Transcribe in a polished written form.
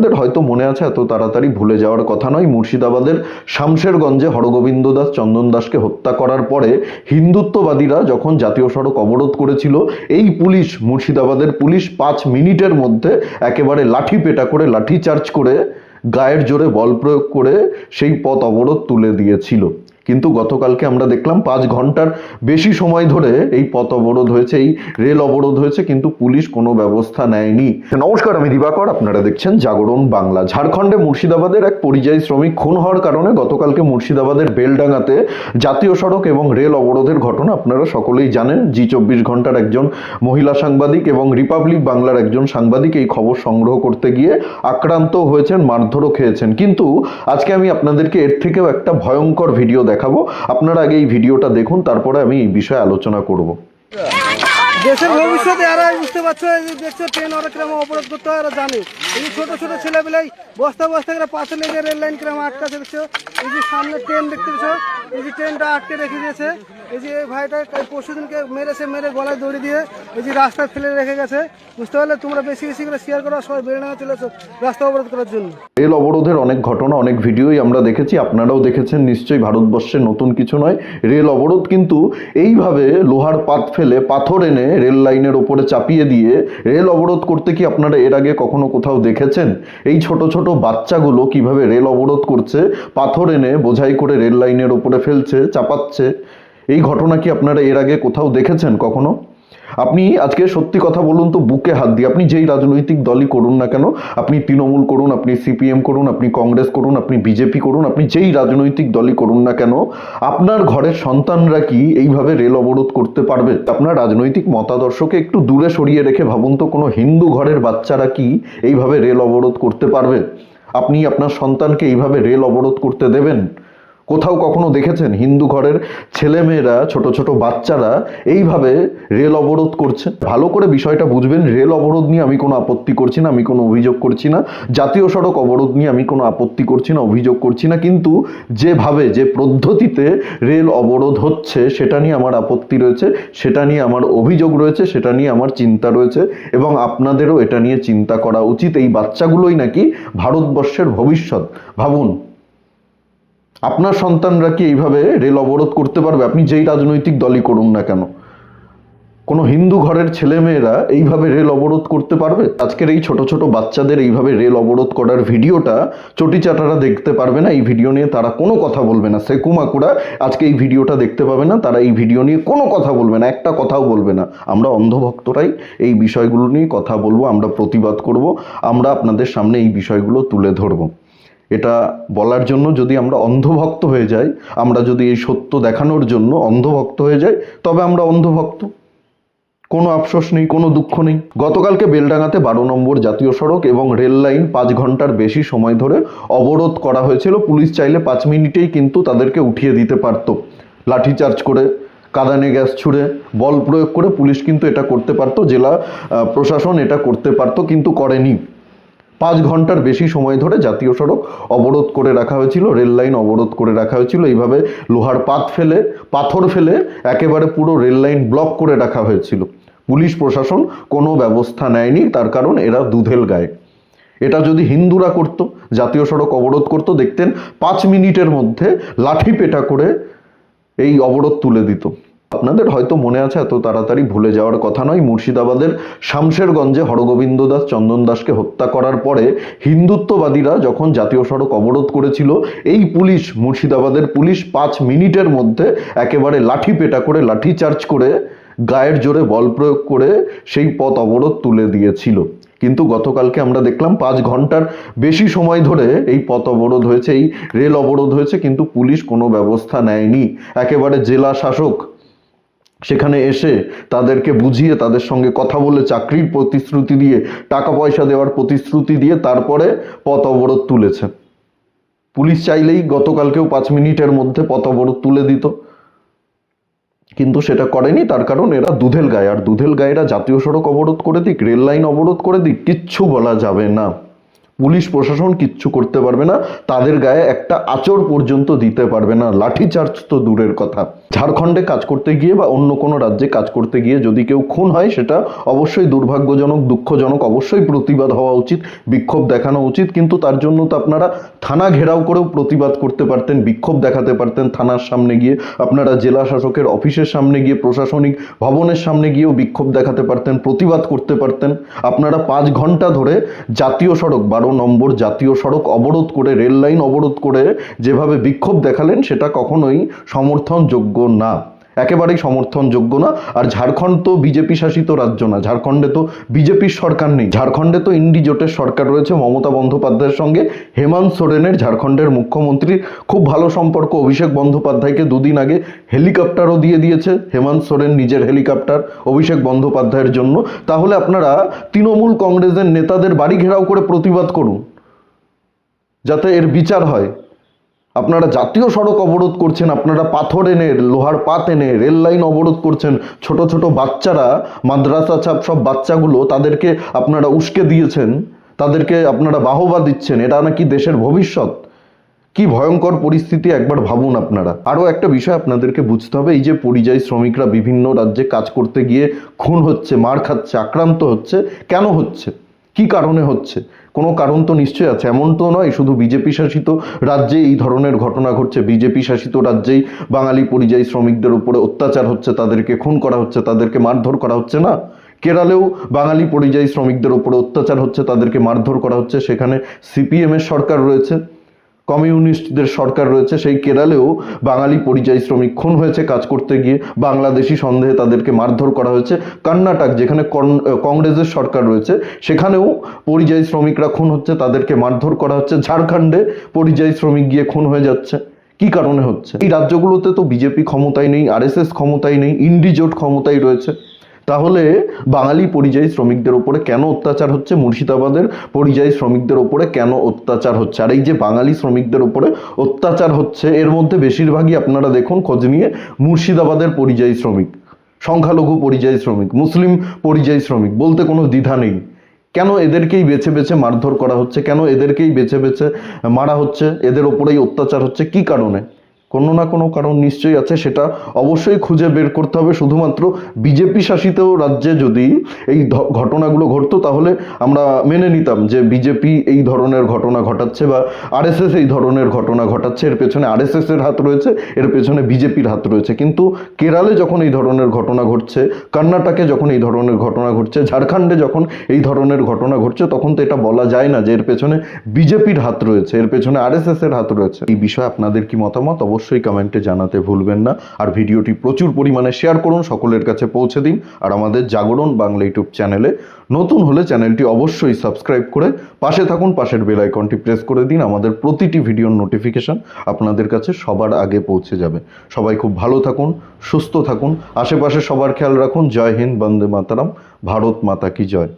আপনাদের হয়তো মনে আছে, এত তাড়াতাড়ি ভুলে যাওয়ার কথা নয়, মুর্শিদাবাদের শামশেরগঞ্জে হরগোবিন্দ দাস চন্দন দাসকে হত্যা করার পরে হিন্দুত্ববাদীরা যখন জাতীয় সড়ক অবরোধ করেছিল, এই পুলিশ, মুর্শিদাবাদের পুলিশ 5 মিনিটের মধ্যে একেবারে লাঠি পেটা করে, লাঠি চার্জ করে, গায়ের জোরে বল প্রয়োগ করে সেই পথ অবরোধ তুলে দিয়েছিল। কিন্তু গতকালকে আমরা দেখলাম 5 ঘন্টার বেশি সময় ধরে এই পথ অবরোধ হয়েছে, এই রেল অবরোধ হয়েছে, কিন্তু পুলিশ কোনো ব্যবস্থা নেয়নি। নমস্কার, আমি দিবাকর, আপনারা দেখছেন জাগরণ বাংলা। ঝাড়খণ্ডে মুর্শিদাবাদের এক পরিযায়ী শ্রমিক খুন হওয়ার কারণে গতকালকে মুর্শিদাবাদের বেলডাঙ্গাতে জাতীয় সড়ক এবং রেল অবরোধের ঘটনা আপনারা সকলেই জানেন। জি24 ঘন্টার একজন মহিলা সাংবাদিক এবং রিপাবলিক বাংলার একজন সাংবাদিক এই খবর সংগ্রহ করতে গিয়ে আক্রান্ত হয়েছেন, মারধরও খেয়েছেন। কিন্তু আজকে আমি আপনাদেরকে এর থেকেও একটা ভয়ঙ্কর ভিডিও দেখাবো। আপনারা আগে এই ভিডিওটা দেখুন, তারপরে আমি এই বিষয়ে আলোচনা করব। দেশের ভবিষ্যতে এরা বুঝতে পারছো, দেখছো ট্রেন ওরা কিরকম অবরোধ করতে হয় এরা জানে। এই যে ছোট ছোট ছেলেবেলাই বস্তা বস্তা করে পাশে লেগে রেল লাইন কিরকম আটকাছে দেখছো। এই যে সামনে ট্রেন দেখতে পাচ্ছ, এই যে ট্রেনটা আটকে রেখে দিয়েছে। এই যে ভাইটা পরশুদিনকে মেরে গলায় দড়ি দিয়ে এই যে রাস্তায় ফেলে রেখে গেছে। বুঝতে পারলে তোমরা বেশি বেশি করে শেয়ার করো, সবাই বেরোনা চলে এসো রাস্তা অবরোধ করার জন্য। রেল অবরোধের অনেক ঘটনা, অনেক ভিডিওই আমরা দেখেছি, আপনারাও দেখেছেন নিশ্চয়ই। ভারতবর্ষে নতুন কিছু নয় রেল অবরোধ, কিন্তু এইভাবে লোহার পাত ফেলে, পাথর এনে রেল লাইনের ওপরে চাপিয়ে দিয়ে রেল অবরোধ করতে কি আপনারা এর আগে কখনো কোথাও দেখেছেন? এই ছোট ছোট বাচ্চাগুলো কিভাবে রেল অবরোধ করছে, পাথর এনে বোঝাই করে রেল লাইনের ওপরে ফেলছে, চাপাচ্ছে, এই ঘটনা কি আপনারা এর আগে কোথাও দেখেছেন কখনো? আপনি আজকে সত্যি কথা বলুন তো, বুকে হাত দিয়ে, আপনি যেই রাজনৈতিক দলই করুন না কেন, আপনি তৃণমূল করুন, আপনি সিপিএম করুন, আপনি কংগ্রেস করুন, আপনি বিজেপি করুন, আপনি যেই রাজনৈতিক দলই করুন না কেন, আপনার ঘরের সন্তানরা কি এইভাবে রেল অবরোধ করতে পারবে? আপনার রাজনৈতিক মতাদর্শকে একটু দূরে সরিয়ে রেখে ভাবুন তো, কোনো হিন্দু ঘরের বাচ্চারা কি এইভাবে রেল অবরোধ করতে পারবে? আপনি আপনার সন্তানকে এইভাবে রেল অবরোধ করতে দেবেন? কোথাও কখনো দেখেছেন হিন্দু ঘরের ছেলেমেয়েরা, ছোট ছোট বাচ্চারা এইভাবে রেল অবরোধ করছে? ভালো করে বিষয়টা বুঝবেন। রেল অবরোধ নিয়ে আমি কোনো আপত্তি করছি না, আমি কোনো অভিযোগ করছি না। জাতীয় সড়ক অবরোধ নিয়ে আমি কোনো আপত্তি করছি না, অভিযোগ করছি না। কিন্তু যেভাবে, যে পদ্ধতিতে রেল অবরোধ হচ্ছে সেটা নিয়ে আমার আপত্তি রয়েছে, সেটা নিয়ে আমার অভিযোগ রয়েছে, সেটা নিয়ে আমার চিন্তা রয়েছে, এবং আপনাদেরও এটা নিয়ে চিন্তা করা উচিত। এই বাচ্চাগুলোই নাকি ভারতবর্ষের ভবিষ্যৎ। ভাবুন, আপনার সন্তানরা কি এইভাবে রেল অবরোধ করতে পারবে? আপনি যেই রাজনৈতিক দলই করুন না কেন, কোনো হিন্দু ঘরের ছেলেমেয়েরা এইভাবে রেল অবরোধ করতে পারবে? আজকের এই ছোট ছোট বাচ্চাদের এইভাবে রেল অবরোধ করার ভিডিওটা চটিচাটারা দেখতে পারবে না, এই ভিডিও নিয়ে তারা কোনো কথা বলবে না। সেকুমাকুড়া আজকে এই ভিডিওটা দেখতে পাবে না, তারা এই ভিডিও নিয়ে কোনো কথা বলবে না, একটা কথাও বলবে না। আমরা অন্ধভক্তরাই এই বিষয়গুলো নিয়ে কথা বলবো, আমরা প্রতিবাদ করব, আমরা আপনাদের সামনে এই বিষয়গুলো তুলে ধরবো। এটা বলার জন্য যদি আমরা অন্ধভক্ত হয়ে যাই, আমরা যদি এই সত্য দেখানোর জন্য অন্ধভক্ত হয়ে যাই, তবে আমরা অন্ধভক্ত, কোনো আফসোস নেই, কোনো দুঃখ নেই। গতকালকে বেলডাঙ্গাতে 12 নম্বর জাতীয় সড়ক এবং রেল লাইন 5 ঘন্টার বেশি সময় ধরে অবরোধ করা হয়েছিল। পুলিশ চাইলে 5 মিনিটেই কিন্তু তাদেরকে উঠিয়ে দিতে পারত। লাঠিচার্জ করে, কাঁদানে গ্যাস ছুড়ে, বল প্রয়োগ করে পুলিশ কিন্তু এটা করতে পারত, জেলা প্রশাসন এটা করতে পারত, কিন্তু করেনি। 5 ঘন্টার বেশি সময় ধরে জাতীয় সড়ক অবরোধ করে রাখা হয়েছিল, রেল লাইন অবরোধ করে রাখা হয়েছিল। এইভাবে লোহার পাত ফেলে, পাথর ফেলে একেবারে পুরো রেল লাইন ব্লক করে রাখা হয়েছিল। পুলিশ প্রশাসন কোনো ব্যবস্থা নেয়নি, তার কারণ এরা দুধেল গায়ে। এটা যদি হিন্দুরা করত, জাতীয় সড়ক অবরোধ করত, দেখতেন 5 মিনিটের মধ্যে লাঠি পেটা করে এই অবরোধ তুলে দিত। আপনাদের হয়তো মনে আছে, এত তাড়াতাড়ি ভুলে যাওয়ার কথা নয়, মুর্শিদাবাদের শামশেরগঞ্জে হরগোবিন্দ দাস চন্দন দাসকে হত্যা করার পরে হিন্দুত্ববাদীরা যখন জাতীয় সড়ক অবরোধ করেছিল, এই পুলিশ, মুর্শিদাবাদের পুলিশ 5 মিনিটের মধ্যে একেবারে লাঠি পেটা করে, লাঠি চার্জ করে, গায়ের জোরে বল প্রয়োগ করে সেই পথ অবরোধ তুলে দিয়েছিল। কিন্তু গতকালকে আমরা দেখলাম 5 ঘন্টার বেশি সময় ধরে এই পথ অবরোধ হয়েছে, এই রেল অবরোধ হয়েছে, কিন্তু পুলিশ কোনো ব্যবস্থা নেয়নি। একেবারে জেলা শাসক সেখানে এসে তাদেরকে বুঝিয়ে, তাদের সঙ্গে কথা বলে, চাকরির প্রতিশ্রুতি দিয়ে, টাকা পয়সা দেওয়ার প্রতিশ্রুতি দিয়ে তারপরে পথ অবরোধ তুলেছে। পুলিশ চাইলেই গতকালকেও 5 মিনিটের মধ্যে পথ অবরোধ তুলে দিত, কিন্তু সেটা করেনি। তার কারণ এরা দুধেল গায়ে। আর দুধেল গায়েরা জাতীয় সড়ক অবরোধ করে দিক, রেল লাইন অবরোধ করে দিক, কিচ্ছু বলা যাবে না। পুলিশ প্রশাসন কিচ্ছু করতে পারবে না, তাদের গায়ে একটা আঁচড় পর্যন্ত দিতে পারবে না, লাঠিচার্জ তো দূরের কথা। ঝাড়খণ্ডে কাজ করতে গিয়ে বা অন্য কোনো রাজ্যে কাজ করতে গিয়ে যদি কেউ খুন হয় সেটা অবশ্যই দুর্ভাগ্যজনক, দুঃখজনক, অবশ্যই প্রতিবাদ হওয়া উচিত, বিক্ষোভ দেখানো উচিত। কিন্তু তার জন্য তো আপনারা থানা ঘেরাও করেও প্রতিবাদ করতে পারতেন, বিক্ষোভ দেখাতে পারতেন থানার সামনে গিয়ে, আপনারা জেলা শাসকের অফিসের সামনে গিয়ে, প্রশাসনিক ভবনের সামনে গিয়েও বিক্ষোভ দেখাতে পারতেন, প্রতিবাদ করতে পারতেন। আপনারা 5 ঘন্টা ধরে জাতীয় সড়ক 12 নম্বর জাতীয় সড়ক অবরোধ করে, রেল লাইন অবরোধ করে যেভাবে বিক্ষোভ দেখালেন সেটা কখনোই সমর্থনযোগ্য না, একেবারেই সমর্থনযোগ্য না। আর ঝাড়খণ্ড তো বিজেপি শাসিত রাজ্য না, ঝাড়খণ্ডে তো বিজেপির সরকার নেই, ঝাড়খণ্ডে তো ইন্ডি জোটের সরকার রয়েছে। মমতা বন্দ্যোপাধ্যায়ের সঙ্গে হেমন্ত সোরেনের, ঝাড়খণ্ডের মুখ্যমন্ত্রীর খুব ভালো সম্পর্ক। অভিষেক বন্দ্যোপাধ্যায়কে 2 দিন আগে হেলিকপ্টারও দিয়ে দিয়েছে হেমন্ত সোরেন, নিজের হেলিকপ্টার অভিষেক বন্দ্যোপাধ্যায়ের জন্য। তাহলে আপনারা তৃণমূল কংগ্রেসের নেতাদের বাড়ি ঘেরাও করে প্রতিবাদ করুন, যাতে এর বিচার হয়। আপনারা জাতীয় সড়ক অবরোধ করছেন, আপনারা পাথর এনে, লোহার পাত এনে রেল লাইন অবরোধ করছেন। ছোট ছোট বাচ্চারা, মাদ্রাসা ছাপ সব বাচ্চাগুলো, তাদেরকে আপনারা উস্কে দিয়েছেন, তাদেরকে আপনারা বাহবা দিচ্ছেন। এটা নাকি দেশের ভবিষ্যৎ? কি ভয়ঙ্কর পরিস্থিতি একবার ভাবুন আপনারা। আরও একটা বিষয় আপনাদেরকে বুঝতে হবে, এই যে পরিযায়ী শ্রমিকরা বিভিন্ন রাজ্যে কাজ করতে গিয়ে খুন হচ্ছে, মার খাচ্ছে, আক্রান্ত হচ্ছে, কেন হচ্ছে, কি কারণে হচ্ছে? কোনো কারণ তো নিশ্চয়ই আছে। এমন তো নয় শুধু বিজেপি শাসিত রাজ্যে এই ধরনের ঘটনা ঘটছে, বিজেপি শাসিত রাজ্যেই বাঙালি পরিযায়ী শ্রমিকদের উপরে অত্যাচার হচ্ছে, তাদেরকে খুন করা হচ্ছে, তাদেরকে মারধর করা হচ্ছে না। কেরালেও বাঙালি পরিযায়ী শ্রমিকদের উপরে অত্যাচার হচ্ছে, তাদেরকে মারধর করা হচ্ছে। সেখানে সিপিএমের সরকার রয়েছে, কমিউনিস্টদের সরকার রয়েছে। সেই কেরালেও বাঙালি পরিযায়ী শ্রমিক খুন হয়েছে কাজ করতে গিয়ে, বাংলাদেশি সন্দেহে তাদেরকে মারধর করা হয়েছে। কর্ণাটক, যেখানে কংগ্রেসের সরকার রয়েছে, সেখানেও পরিযায়ী শ্রমিকরা খুন হচ্ছে, তাদেরকে মারধর করা হচ্ছে। ঝাড়খণ্ডে পরিযায়ী শ্রমিক গিয়ে খুন হয়ে যাচ্ছে। কি কারণে হচ্ছে? এই রাজ্যগুলোতে তো বিজেপি ক্ষমতায় নেই, আরএসএস ক্ষমতায় নেই, ইন্ডি জোট ক্ষমতায় রয়েছে। তাহলে বাঙালি পরিযায়ী শ্রমিকদের ওপরে কেন অত্যাচার হচ্ছে? মুর্শিদাবাদের পরিযায়ী শ্রমিকদের ওপরে কেন অত্যাচার হচ্ছে? আর এই যে বাঙালি শ্রমিকদের ওপরে অত্যাচার হচ্ছে, এর মধ্যে বেশিরভাগই আপনারা দেখুন, খোঁজ নিয়ে, মুর্শিদাবাদের পরিযায়ী শ্রমিক, সংখ্যালঘু পরিযায়ী শ্রমিক, মুসলিম পরিযায়ী শ্রমিক, বলতে কোনো দ্বিধা নেই। কেন এদেরকেই বেছে বেছে মারধর করা হচ্ছে? কেন এদেরকেই বেছে বেছে মারা হচ্ছে? এদের ওপরেই অত্যাচার হচ্ছে, কি কারণে? কোনো না কোনো কারণ নিশ্চয়ই আছে, সেটা অবশ্যই খুঁজে বের করতে হবে। শুধুমাত্র বিজেপি শাসিত রাজ্যে যদি এই ঘটনাগুলো ঘটতো তাহলে আমরা মেনে নিতাম যে বিজেপি এই ধরনের ঘটনা ঘটাচ্ছে বা আরএসএস এই ধরনের ঘটনা ঘটাচ্ছে, এর পেছনে আরএসএস এর হাত রয়েছে, এর পেছনে বিজেপির হাত রয়েছে। কিন্তু কেরালে যখন এই ধরনের ঘটনা ঘটছে, কর্ণাটকে যখন এই ধরনের ঘটনা ঘটছে, ঝাড়খণ্ডে যখন এই ধরনের ঘটনা ঘটছে, তখন তো এটা বলা যায় না যে এর পেছনে বিজেপির হাত রয়েছে, এর পেছনে আরএসএস এর হাত রয়েছে। এই বিষয়ে আপনাদের কি মতামত অবশ্যই কমেন্টে জানাতে ভুলবেন না। আর ভিডিওটি প্রচুর পরিমাণে শেয়ার করুন, সকলের কাছে পৌঁছে দিন। আর আমাদের জাগরণ বাংলা ইউটিউব চ্যানেলে নতুন হলে চ্যানেলটি অবশ্যই সাবস্ক্রাইব করে পাশে থাকুন, পাশের বেল আইকনটি প্রেস করে দিন। আমাদের প্রতিটি ভিডিওর নোটিফিকেশন আপনাদের কাছে সবার আগে পৌঁছে যাবে। সবাই খুব ভালো থাকুন, সুস্থ থাকুন, আশেপাশে সবার খেয়াল রাখুন। জয় হিন্দ, বন্দে মাতরম, ভারত মাতা কি জয়।